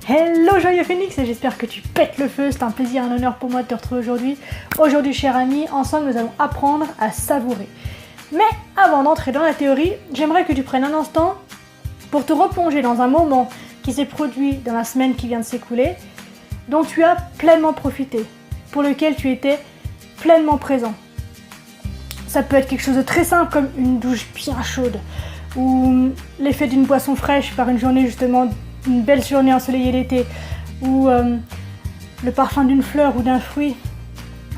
Hello Joyeux Phoenix, et j'espère que tu pètes le feu. C'est un plaisir et un honneur pour moi de te retrouver aujourd'hui. Aujourd'hui, cher ami, ensemble nous allons apprendre à savourer. Mais avant d'entrer dans la théorie, j'aimerais que tu prennes un instant pour te replonger dans un moment qui s'est produit dans la semaine qui vient de s'écouler, dont tu as pleinement profité, pour lequel tu étais pleinement présent. Ça peut être quelque chose de très simple comme une douche bien chaude, ou l'effet d'une boisson fraîche par une journée justement, une belle journée ensoleillée d'été, ou le parfum d'une fleur ou d'un fruit.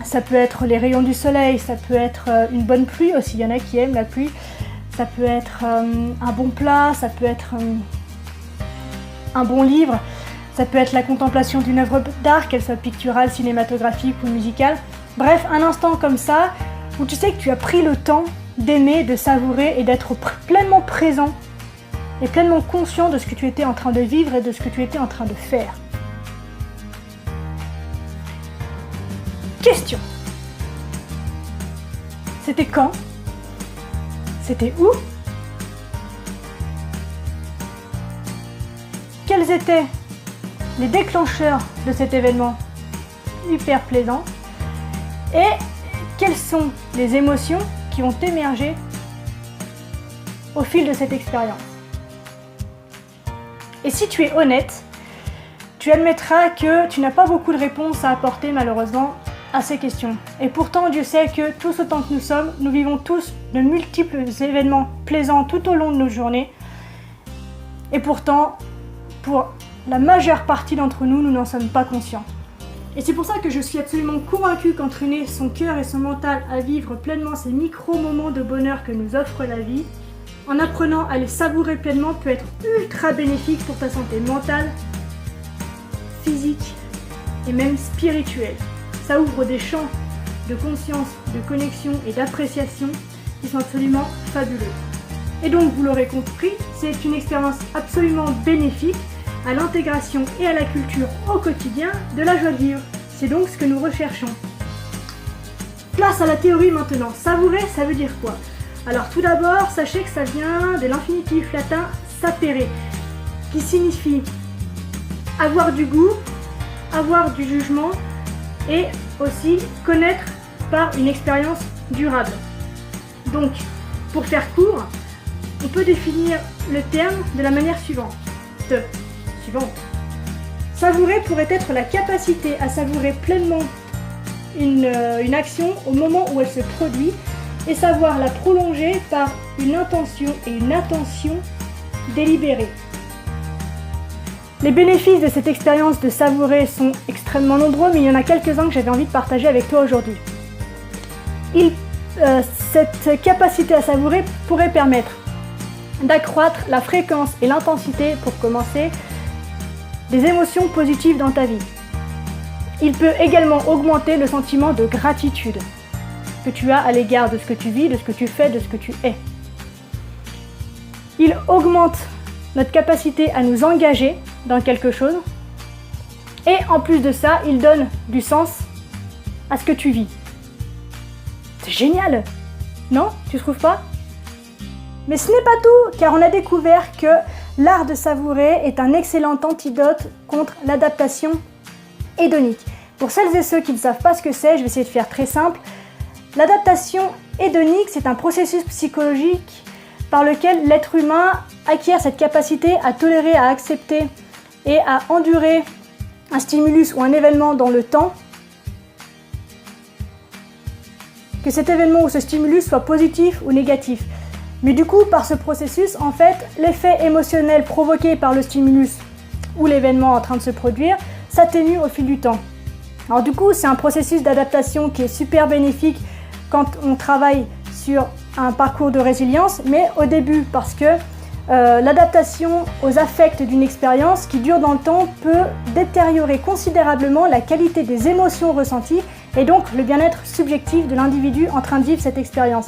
Ça peut être les rayons du soleil, ça peut être une bonne pluie aussi, il y en a qui aiment la pluie. Ça peut être un bon plat, ça peut être un bon livre, ça peut être la contemplation d'une œuvre d'art, qu'elle soit picturale, cinématographique ou musicale. Bref, un instant comme ça, où tu sais que tu as pris le temps d'aimer, de savourer et d'être pleinement présent et pleinement conscient de ce que tu étais en train de vivre et de ce que tu étais en train de faire. Question. C'était quand? C'était où? Quels étaient les déclencheurs de cet événement hyper plaisant? Et quelles sont les émotions qui ont émergé au fil de cette expérience? Et si tu es honnête, tu admettras que tu n'as pas beaucoup de réponses à apporter malheureusement à ces questions. Et pourtant, Dieu sait que tous autant que nous sommes, nous vivons tous de multiples événements plaisants tout au long de nos journées. Et pourtant, pour la majeure partie d'entre nous, nous n'en sommes pas conscients. Et c'est pour ça que je suis absolument convaincue qu'entraîner son cœur et son mental à vivre pleinement ces micro-moments de bonheur que nous offre la vie, en apprenant à les savourer pleinement, peut être ultra bénéfique pour ta santé mentale, physique et même spirituelle. Ça ouvre des champs de conscience, de connexion et d'appréciation qui sont absolument fabuleux. Et donc, vous l'aurez compris, c'est une expérience absolument bénéfique à l'intégration et à la culture au quotidien de la joie de vivre. C'est donc ce que nous recherchons. Place à la théorie maintenant. Savourer, ça veut dire quoi? Alors tout d'abord, sachez que ça vient de l'infinitif latin sapere, qui signifie avoir du goût, avoir du jugement et aussi connaître par une expérience durable. Donc, pour faire court, on peut définir le terme de la manière suivante. Savourer pourrait être la capacité à savourer pleinement une action au moment où elle se produit et savoir la prolonger par une intention et une attention délibérée. Les bénéfices de cette expérience de savourer sont extrêmement nombreux, mais il y en a quelques-uns que j'avais envie de partager avec toi aujourd'hui. Cette capacité à savourer pourrait permettre d'accroître la fréquence et l'intensité, pour commencer, des émotions positives dans ta vie. Il peut également augmenter le sentiment de gratitude que tu as à l'égard de ce que tu vis, de ce que tu fais, de ce que tu es. Il augmente notre capacité à nous engager dans quelque chose. Et en plus de ça, il donne du sens à ce que tu vis. C'est génial, non? Tu trouves pas? Mais ce n'est pas tout, car on a découvert que l'art de savourer est un excellent antidote contre l'adaptation hédonique. Pour celles et ceux qui ne savent pas ce que c'est, je vais essayer de faire très simple. L'adaptation hédonique, c'est un processus psychologique par lequel l'être humain acquiert cette capacité à tolérer, à accepter et à endurer un stimulus ou un événement dans le temps, que cet événement ou ce stimulus soit positif ou négatif. Mais du coup, par ce processus, en fait, l'effet émotionnel provoqué par le stimulus ou l'événement en train de se produire s'atténue au fil du temps. Alors du coup, c'est un processus d'adaptation qui est super bénéfique quand on travaille sur un parcours de résilience, mais au début, parce que l'adaptation aux affects d'une expérience qui dure dans le temps peut détériorer considérablement la qualité des émotions ressenties et donc le bien-être subjectif de l'individu en train de vivre cette expérience.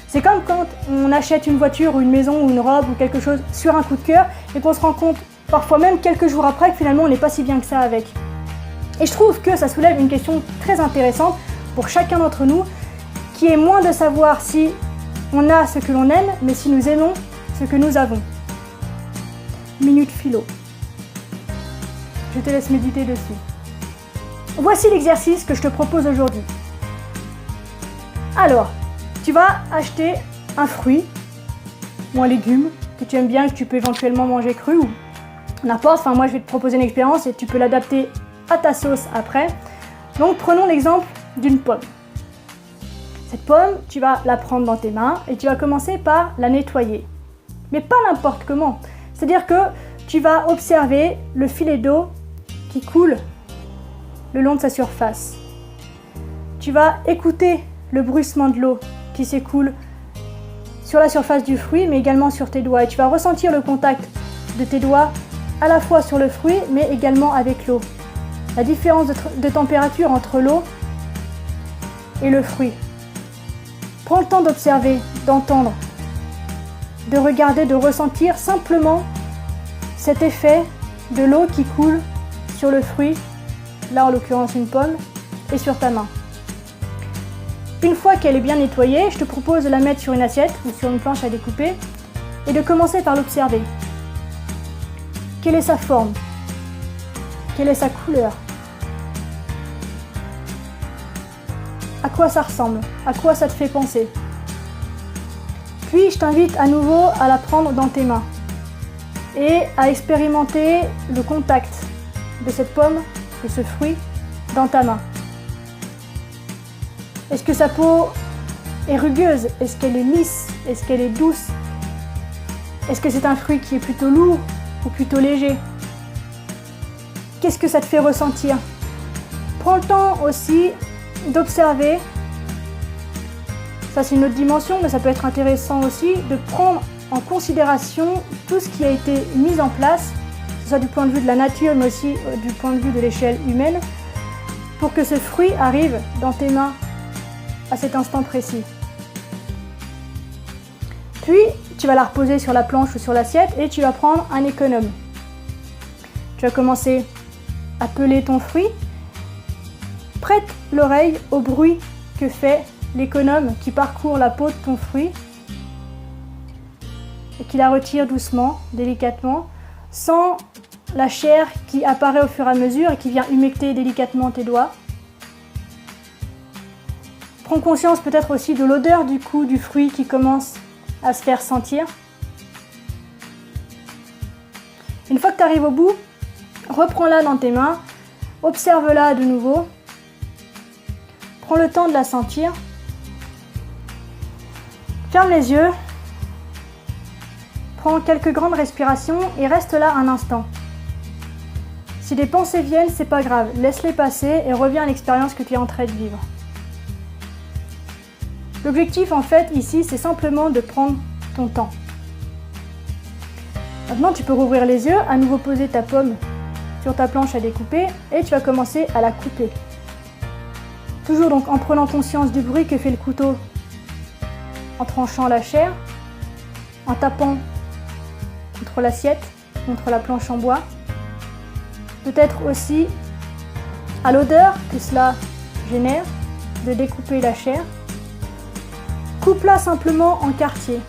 C'est comme quand on achète une voiture ou une maison ou une robe ou quelque chose sur un coup de cœur et qu'on se rend compte parfois même quelques jours après que finalement on n'est pas si bien que ça avec. Et je trouve que ça soulève une question très intéressante pour chacun d'entre nous, qui est moins de savoir si on a ce que l'on aime, mais si nous aimons ce que nous avons. Minute philo. Je te laisse méditer dessus. Voici l'exercice que je te propose aujourd'hui. Alors, tu vas acheter un fruit ou un légume que tu aimes bien, que tu peux éventuellement manger cru ou n'importe. Enfin, moi, je vais te proposer une expérience et tu peux l'adapter à ta sauce après. Donc, prenons l'exemple d'une pomme. Cette pomme, tu vas la prendre dans tes mains et tu vas commencer par la nettoyer. Mais pas n'importe comment. C'est-à-dire que tu vas observer le filet d'eau qui coule le long de sa surface. Tu vas écouter le bruissement de l'eau qui s'écoule sur la surface du fruit, mais également sur tes doigts. Et tu vas ressentir le contact de tes doigts à la fois sur le fruit, mais également avec l'eau. La différence de température entre l'eau et le fruit. Prends le temps d'observer, d'entendre, de regarder, de ressentir simplement cet effet de l'eau qui coule sur le fruit, là en l'occurrence une pomme, et sur ta main. Une fois qu'elle est bien nettoyée, je te propose de la mettre sur une assiette ou sur une planche à découper et de commencer par l'observer. Quelle est sa forme? Quelle est sa couleur? À quoi ça ressemble? À quoi ça te fait penser? Puis je t'invite à nouveau à la prendre dans tes mains et à expérimenter le contact de cette pomme, de ce fruit, dans ta main. Est-ce que sa peau est rugueuse? Est-ce qu'elle est lisse? Est-ce qu'elle est douce? Est-ce que c'est un fruit qui est plutôt lourd ou plutôt léger? Qu'est-ce que ça te fait ressentir? Prends le temps aussi d'observer, ça c'est une autre dimension, mais ça peut être intéressant aussi, de prendre en considération tout ce qui a été mis en place, que ce soit du point de vue de la nature, mais aussi du point de vue de l'échelle humaine, pour que ce fruit arrive dans tes mains à cet instant précis. Puis, tu vas la reposer sur la planche ou sur l'assiette et tu vas prendre un économe. Tu vas commencer à peler ton fruit. Prête l'oreille au bruit que fait l'économe qui parcourt la peau de ton fruit et qui la retire doucement, délicatement, sans la chair qui apparaît au fur et à mesure et qui vient humecter délicatement tes doigts. Prends conscience peut-être aussi de l'odeur du coup du fruit qui commence à se faire sentir. Une fois que tu arrives au bout, reprends-la dans tes mains, observe-la de nouveau, prends le temps de la sentir, ferme les yeux, prends quelques grandes respirations et reste là un instant. Si des pensées viennent, c'est pas grave, laisse-les passer et reviens à l'expérience que tu es en train de vivre. L'objectif en fait ici, c'est simplement de prendre ton temps. Maintenant, tu peux rouvrir les yeux, à nouveau poser ta pomme sur ta planche à découper et tu vas commencer à la couper. Toujours donc en prenant conscience du bruit que fait le couteau en tranchant la chair, en tapant contre l'assiette, contre la planche en bois. Peut-être aussi à l'odeur que cela génère de découper la chair. Coupe-la simplement en quartiers.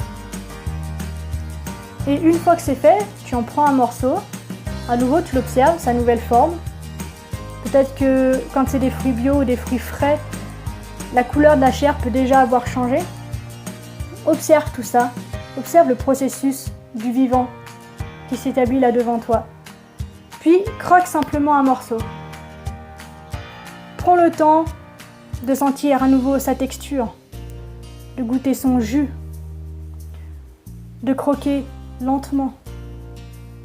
Et une fois que c'est fait, tu en prends un morceau. À nouveau, tu l'observes, sa nouvelle forme. Peut-être que quand c'est des fruits bio ou des fruits frais, la couleur de la chair peut déjà avoir changé. Observe tout ça. Observe le processus du vivant qui s'établit là devant toi. Puis, croque simplement un morceau. Prends le temps de sentir à nouveau sa texture, de goûter son jus, de croquer lentement,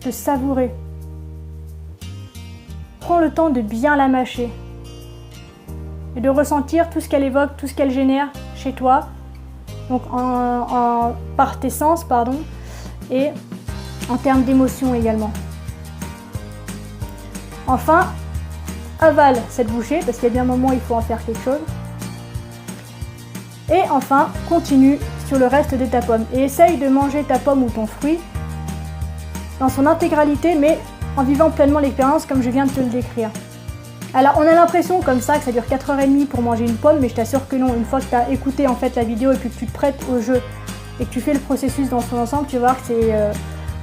de savourer. Prends le temps de bien la mâcher et de ressentir tout ce qu'elle évoque, tout ce qu'elle génère chez toi, donc par tes sens, et en termes d'émotion également. Enfin, avale cette bouchée, parce qu'il y a bien un moment où il faut en faire quelque chose. Et enfin, continue sur le reste de ta pomme. Et essaye de manger ta pomme ou ton fruit dans son intégralité, mais en vivant pleinement l'expérience comme je viens de te le décrire. Alors on a l'impression comme ça que ça dure 4h30 pour manger une pomme, mais je t'assure que non. Une fois que tu as écouté en fait la vidéo et puis que tu te prêtes au jeu et que tu fais le processus dans son ensemble, tu vas voir que c'est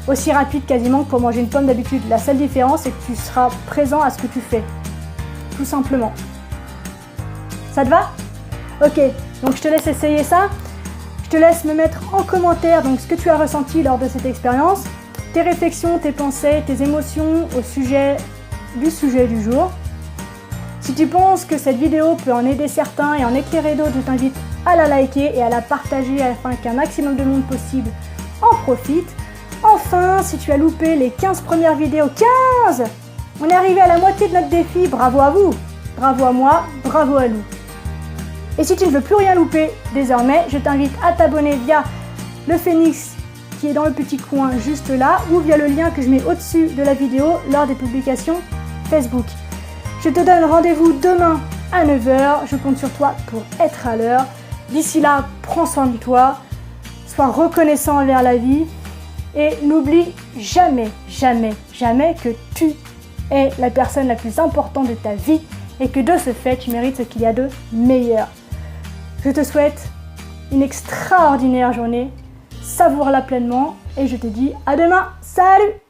aussi rapide quasiment que pour manger une pomme d'habitude. La seule différence c'est que tu seras présent à ce que tu fais, tout simplement. Ça te va? Ok, donc je te laisse essayer ça. Je te laisse me mettre en commentaire donc ce que tu as ressenti lors de cette expérience, tes réflexions, tes pensées, tes émotions au sujet du jour. Si tu penses que cette vidéo peut en aider certains et en éclairer d'autres, je t'invite à la liker et à la partager afin qu'un maximum de monde possible en profite. Enfin, si tu as loupé les 15 premières vidéos, 15! On est arrivé à la moitié de notre défi, bravo à vous! Bravo à moi, bravo à nous! Et si tu ne veux plus rien louper, désormais, je t'invite à t'abonner via le phénix qui est dans le petit coin juste là ou via le lien que je mets au-dessus de la vidéo lors des publications Facebook. Je te donne rendez-vous demain à 9h, je compte sur toi pour être à l'heure. D'ici là, prends soin de toi, sois reconnaissant envers la vie et n'oublie jamais, jamais, jamais que tu es la personne la plus importante de ta vie et que de ce fait, tu mérites ce qu'il y a de meilleur. Je te souhaite une extraordinaire journée, savoure-la pleinement et je te dis à demain, salut!